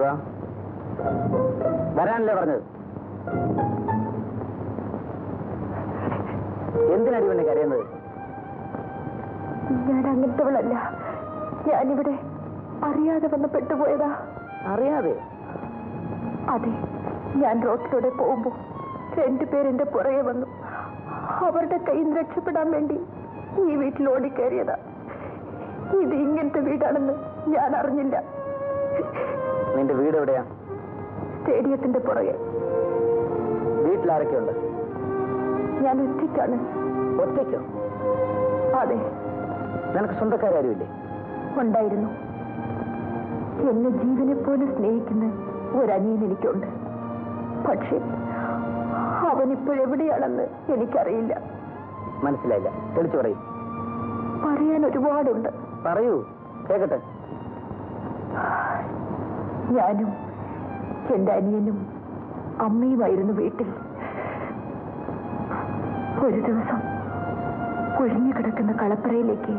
ജീവ, വരാനല്ലേ പറഞ്ഞത്? എന്തിനടി പെണ്ണെ കരയുന്നത്? ഞാൻ അങ്ങനത്തവളല്ല. ഞാനിവിടെ അറിയാതെ വന്ന് പെട്ടുപോയതാ. അറിയാതെ? അതെ, ഞാൻ റോട്ടിലൂടെ പോകുമ്പോ 2 പേരെന്റെ പുറകെ വന്നു. അവരുടെ കയ്യിൽ നിന്ന് രക്ഷപ്പെടാൻ വേണ്ടി ഈ വീട്ടിൽ ഓടിക്കയറിയതാ. ഇത് ഇങ്ങനത്തെ വീടാണെന്ന് ഞാൻ അറിഞ്ഞില്ല. നിന്റെ വീട് എവിടെയാ? സ്റ്റേഡിയത്തിന്റെ പുറകെ. വീട്ടിലാരൊക്കെയുണ്ട്? ഞാൻ ഒറ്റയ്ക്കാണ്. ഒറ്റയ്ക്കോ? അതെ. നിനക്ക് സ്വന്തക്കാരുമില്ലേ? ഉണ്ടായിരുന്നു. എന്നെ ജീവനെ പോലെ സ്നേഹിക്കുന്ന ഒരനിയൻ എനിക്കുണ്ട്. പക്ഷേ അവനിപ്പോഴെവിടെയാണെന്ന് എനിക്കറിയില്ല. മനസ്സിലായില്ല, തെളിച്ചു പറയൂ. പറയാൻ ഒരുപാടുണ്ട്. പറയൂ, കേക്കട്ടെ. ഞാനും എന്റെ അനിയനും അമ്മയുമായിരുന്നു വീട്ടിൽ. ഒരു ദിവസം ഒഴിഞ്ഞു കിടക്കുന്ന കളപ്പറയിലേക്ക്